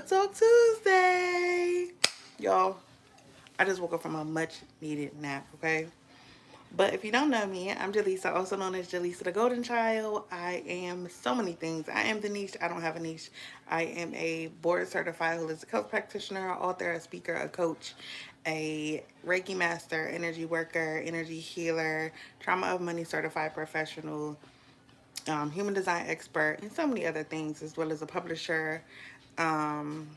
Talk Tuesday. Y'all, I just woke up from a much needed nap, okay? But if you don't know me, I'm Jaleesa, also known as Jaleesa the Golden Child. I am so many things. I am the niche. I don't have a niche. I am a board certified holistic health practitioner, author, a speaker, a coach, a Reiki master, energy worker, energy healer, trauma of money certified professional, human design expert, and so many other things, as well as a publisher. Um,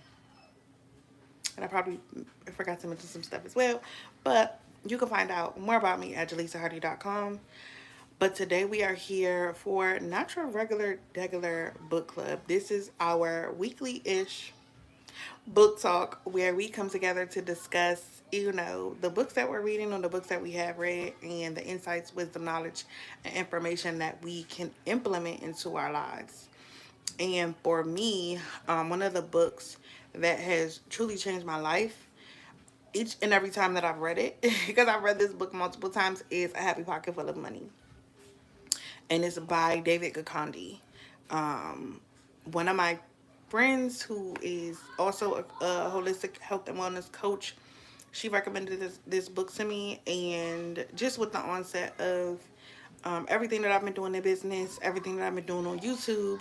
and I probably forgot to mention some stuff as well. But you can find out more about me at jaleesahardy.com. But today we are here for not your regular book club. This is our weekly-ish book talk where we come together to discuss, the books that we're reading or the books that we have read and the insights, wisdom, knowledge, and information that we can implement into our lives. And for me, one of the books that has truly changed my life each and every time that I've read it, because I've read this book multiple times, is A Happy Pocket Full of Money. And it's by David Gakandi. One of my friends who is also a holistic health and wellness coach, she recommended this book to me. And just with the onset of everything that I've been doing in business, everything that I've been doing on YouTube,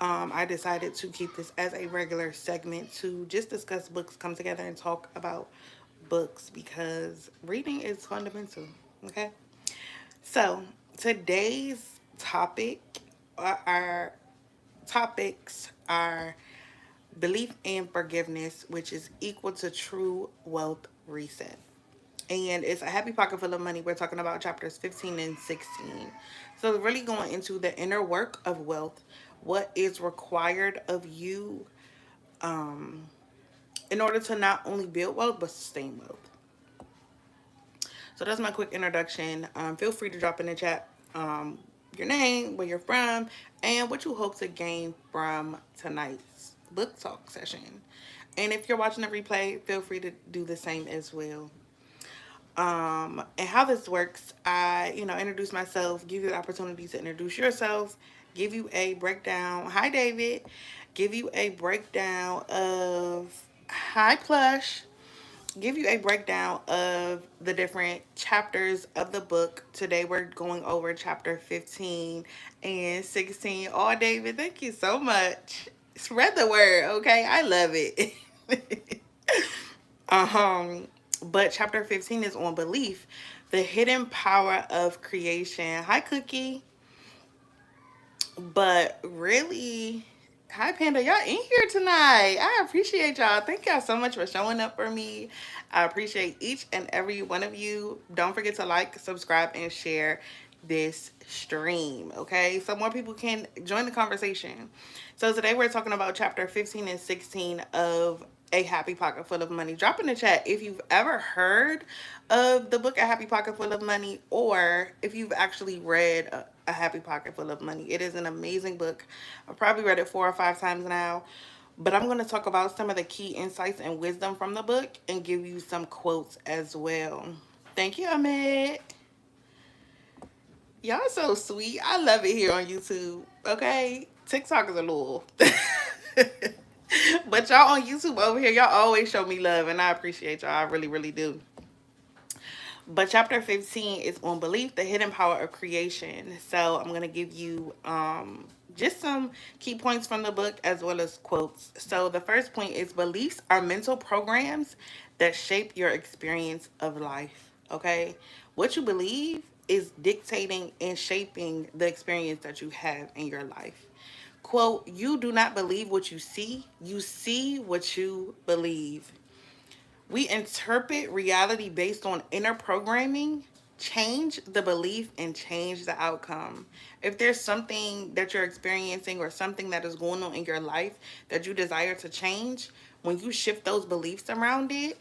I decided to keep this as a regular segment to just discuss books, come together and talk about books because reading is fundamental. Okay. So today's our topics are belief and forgiveness, which is equal to true wealth reset. And it's A Happy Pocket Full of Money. We're talking about chapters 15 and 16. So really going into the inner work of wealth, what is required of you in order to not only build wealth but sustain wealth. So that's my quick introduction. Feel free to drop in the chat your name, where you're from, and what you hope to gain from tonight's book talk session. And if you're watching the replay, feel free to do the same as well. And how this works, I, introduce myself, give you the opportunity to introduce yourself, give you a breakdown. Hi, David. Give you a breakdown of, hi, Plush. Give you a breakdown of the different chapters of the book. Today we're going over chapter 15 and 16. Oh, David, thank you so much. Spread the word, okay? I love it. um, but chapter 15 is on belief, the hidden power of creation. Hi, Cookie. But really, hi, Panda. Y'all in here tonight. I appreciate y'all. Thank y'all so much for showing up for me. I appreciate each and every one of you. Don't forget to like, subscribe, and share this stream, okay? So more people can join the conversation. So today we're talking about chapter 15 and 16 of A Happy Pocket Full of Money. Drop in the chat if you've ever heard of the book A Happy Pocket Full of Money, or if you've actually read A Happy Pocket Full of Money. It is an amazing book. I've probably read it 4 or 5 times now, but I'm going to talk about some of the key insights and wisdom from the book and give you some quotes as well. Thank you, Ahmed. Y'all so sweet. I love it here on YouTube. Okay, TikTok is a little but y'all on YouTube over here, y'all always show me love, and I appreciate y'all. I really, really do. But chapter 15 is on belief, the hidden power of creation. So I'm going to give you just some key points from the book as well as quotes. So the first point is beliefs are mental programs that shape your experience of life. Okay? What you believe is dictating and shaping the experience that you have in your life. Quote, you do not believe what you see what you believe. We interpret reality based on inner programming, change the belief, and change the outcome. If there's something that you're experiencing or something that is going on in your life that you desire to change, when you shift those beliefs around it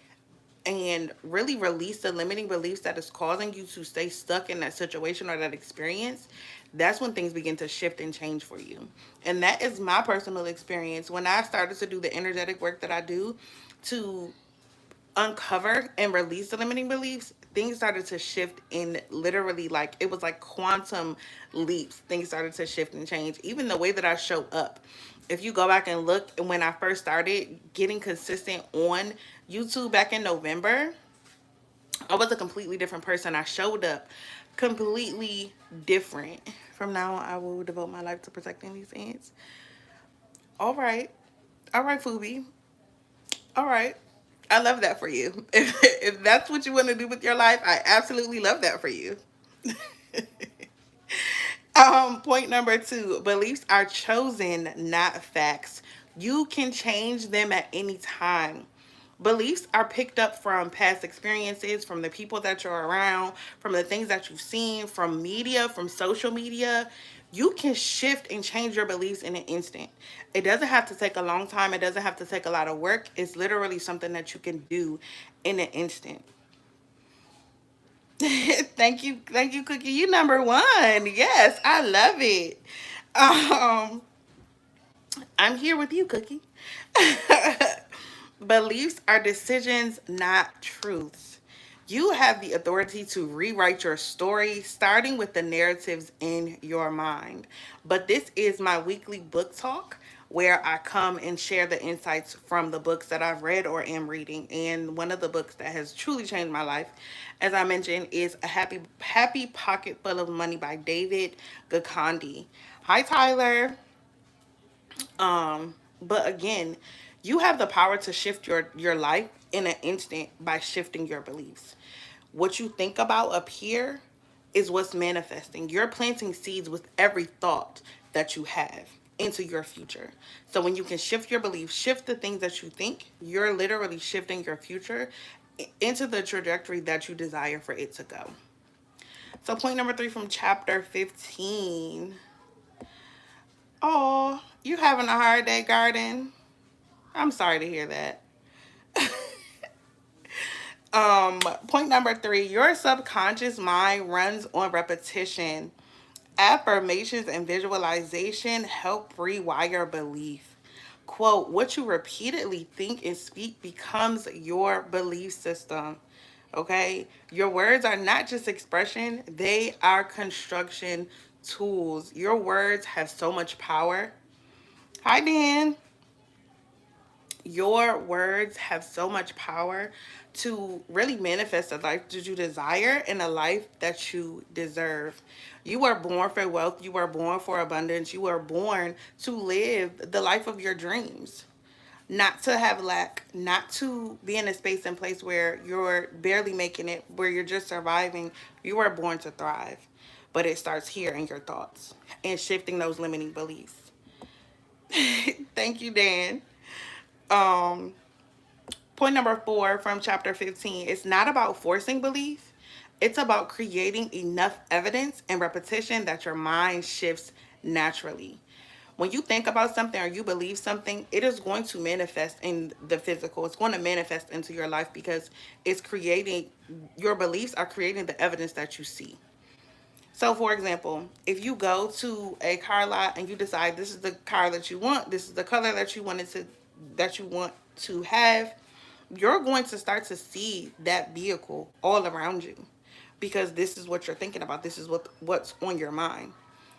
and really release the limiting beliefs that is causing you to stay stuck in that situation or that experience, that's when things begin to shift and change for you. And that is my personal experience. When I started to do the energetic work that I do to uncover and release the limiting beliefs, things started to shift in literally, like, it was like quantum leaps. Things started to shift and change. Even the way that I show up If you go back and look, when I first started getting consistent on YouTube back in November, I was a completely different person. I showed up completely different. From now on, I will devote my life to protecting these ants. All right. All right, Fubi. All right. I love that for you. If that's what you want to do with your life, I absolutely love that for you. Point number two, beliefs are chosen, not facts. You can change them at any time. Beliefs are picked up from past experiences, from the people that you're around, from the things that you've seen, from media, from social media. You can shift and change your beliefs in an instant. It doesn't have to take a long time. It doesn't have to take a lot of work. It's literally something that you can do in an instant. Thank you, Cookie. You number one. Yes, I love it. Um, I'm here with you, Cookie. Beliefs are decisions, not truths. You have the authority to rewrite your story, starting with the narratives in your mind. But this is my weekly book talk where I come and share the insights from the books that I've read or am reading. And one of the books that has truly changed my life, as I mentioned, is A Happy Pocket Full of Money by David Gakandi. Hi, Tyler. But again, you have the power to shift your life in an instant by shifting your beliefs. What you think about up here is what's manifesting. You're planting seeds with every thought that you have into your future. So when you can shift your beliefs, shift the things that you think, you're literally shifting your future into the trajectory that you desire for it to go. So point number three from chapter 15. Oh, you having a hard day, Garden? I'm sorry to hear that. Point number three, your subconscious mind runs on repetition. Affirmations and visualization help rewire belief. Quote, what you repeatedly think and speak becomes your belief system. Okay? Your words are not just expression, they are construction tools. Your words have so much power. Hi, Dan. Your words have so much power to really manifest a life that you desire and a life that you deserve. You are born for wealth. You are born for abundance. You are born to live the life of your dreams, not to have lack, not to be in a space and place where you're barely making it, where you're just surviving. You are born to thrive, but it starts here in your thoughts and shifting those limiting beliefs. Thank you, Dan. Um, Point number four from chapter 15, it's not about forcing belief. It's about creating enough evidence and repetition that your mind shifts naturally. When you think about something or you believe something, it is going to manifest in the physical. It's going to manifest into your life because it's creating, your beliefs are creating the evidence that you see. So, for example, if you go to a car lot and you decide this is the car that you want, this is the color that you want to have, you're going to start to see that vehicle all around you because this is what you're thinking about. This is what's on your mind.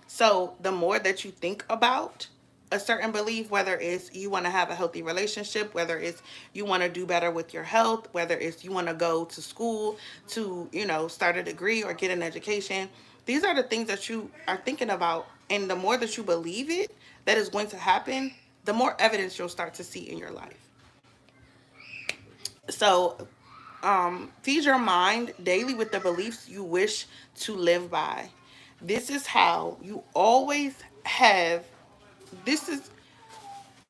So the more that you think about a certain belief, whether it's you want to have a healthy relationship, whether it's you want to do better with your health, whether it's you want to go to school to, start a degree or get an education, these are the things that you are thinking about. And the more that you believe it, that is going to happen, the more evidence you'll start to see in your life. So feed your mind daily with the beliefs you wish to live by. This is how you always have. This is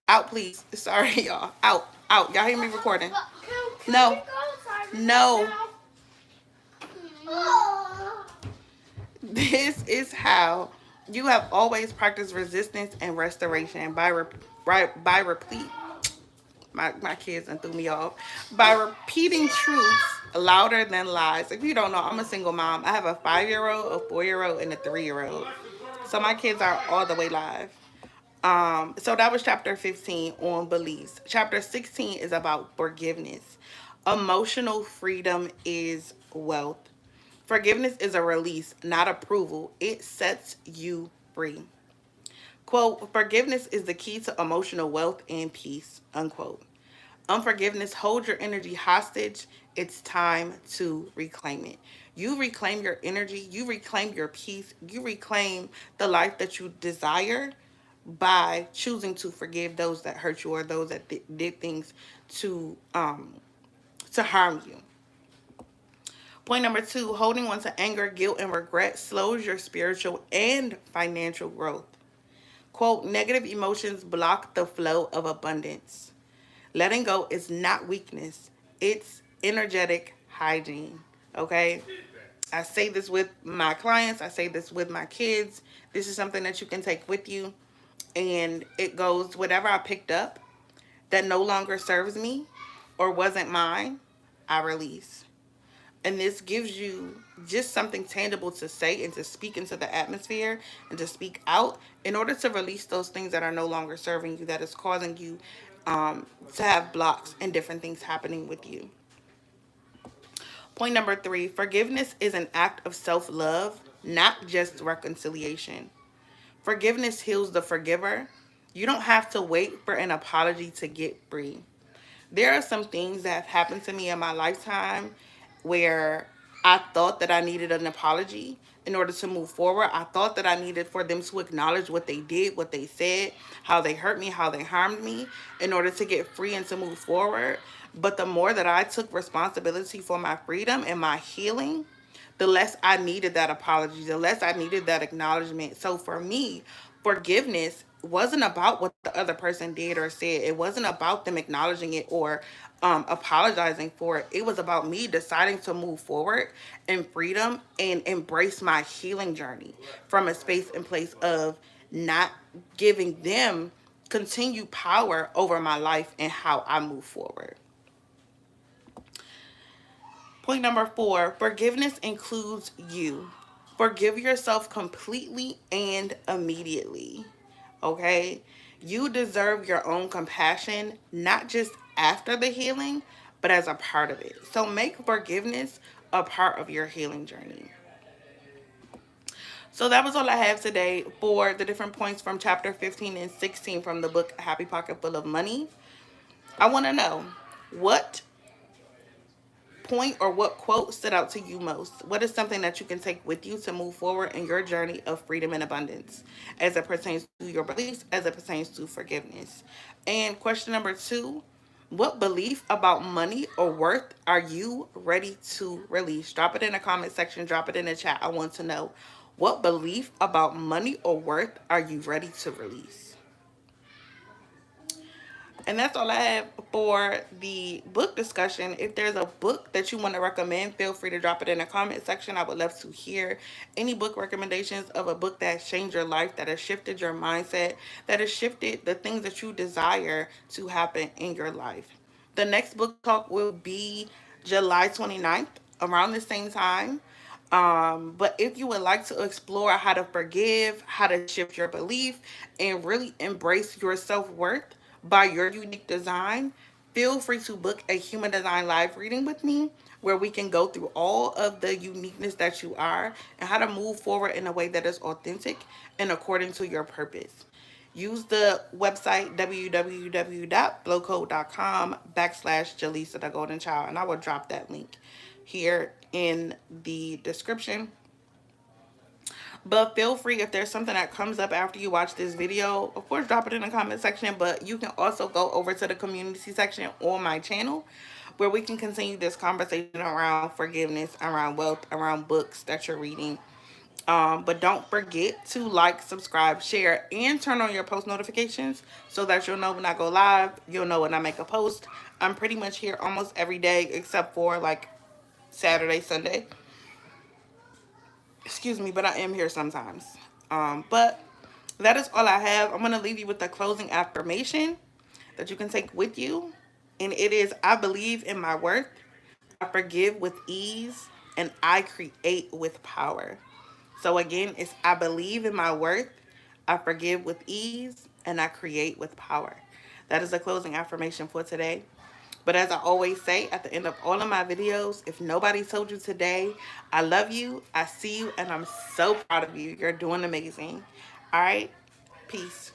out, please. Sorry, y'all. Out, out. Y'all hear me recording? No, no. This is how you have always practiced resistance and restoration by repeat. My kids and threw me off by repeating truths louder than lies. If you don't know, I'm a single mom. I have a 5-year-old, a 4-year-old, and a 3-year-old. So my kids are all the way live. So that was chapter 15 on beliefs. Chapter 16 is about forgiveness. Emotional freedom is wealth. Forgiveness is a release, not approval. It sets you free. Quote, forgiveness is the key to emotional wealth and peace, unquote. Unforgiveness holds your energy hostage. It's time to reclaim it. You reclaim your energy, you reclaim your peace, you reclaim the life that you desire by choosing to forgive those that hurt you or those that did things to harm you. Point number 2, holding on to anger, guilt, and regret slows your spiritual and financial growth. Quote, negative emotions block the flow of abundance. Letting go is not weakness, it's energetic hygiene. Okay? I say this with my clients, I say this with my kids. This is something that you can take with you. And it goes, whatever I picked up that no longer serves me or wasn't mine, I release. And this gives you just something tangible to say and to speak into the atmosphere and to speak out in order to release those things that are no longer serving you, that is causing you to have blocks and different things happening with you. Point number 3, forgiveness is an act of self-love, not just reconciliation. Forgiveness heals the forgiver. You don't have to wait for an apology to get free. There are some things that have happened to me in my lifetime where I thought that I needed an apology in order to move forward. I thought that I needed for them to acknowledge what they did, what they said, how they hurt me, how they harmed me in order to get free and to move forward. But the more that I took responsibility for my freedom and my healing, the less I needed that apology, the less I needed that acknowledgement. So for me, forgiveness wasn't about what the other person did or said. It wasn't about them acknowledging it or apologizing for it. It was about me deciding to move forward in freedom and embrace my healing journey from a space and place of not giving them continued power over my life and how I move forward. Point number 4, forgiveness includes you. Forgive yourself completely and immediately. Okay? You deserve your own compassion, not just after the healing, but as a part of it. So make forgiveness a part of your healing journey. So that was all I have today for the different points from chapter 15 and 16 from the book Happy Pocket Full of Money. I want to know, what point or what quote stood out to you most? What is something that you can take with you to move forward in your journey of freedom and abundance as it pertains to your beliefs, as it pertains to forgiveness? And question number 2, what belief about money or worth are you ready to release? Drop it in the comment section, drop it in the chat. I want to know, what belief about money or worth are you ready to release? And that's all I have for the book discussion. If there's a book that you want to recommend, feel free to drop it in the comment section. I would love to hear any book recommendations of a book that has changed your life, that has shifted your mindset, that has shifted the things that you desire to happen in your life. The next book talk will be July 29th, around the same time. But if you would like to explore how to forgive, how to shift your belief, and really embrace your self-worth by your unique design, feel free to book a human design live reading with me where we can go through all of the uniqueness that you are and how to move forward in a way that is authentic and according to your purpose. Use the website www.flowcode.com/Jaleesa the Golden Child, and I will drop that link here in the description. But feel free, if there's something that comes up after you watch this video, of course, drop it in the comment section. But you can also go over to the community section on my channel where we can continue this conversation around forgiveness, around wealth, around books that you're reading. But don't forget to like, subscribe, share, and turn on your post notifications so that you'll know when I go live. You'll know when I make a post. I'm pretty much here almost every day except for like Saturday, Sunday. Excuse me, but I am here sometimes. But that is all I have. I'm going to leave you with the closing affirmation that you can take with you. And it is, I believe in my worth, I forgive with ease, and I create with power. So again, it's, I believe in my worth, I forgive with ease, and I create with power. That is the closing affirmation for today. But as I always say at the end of all of my videos, if nobody told you today, I love you, I see you, and I'm so proud of you. You're doing amazing. All right? Peace.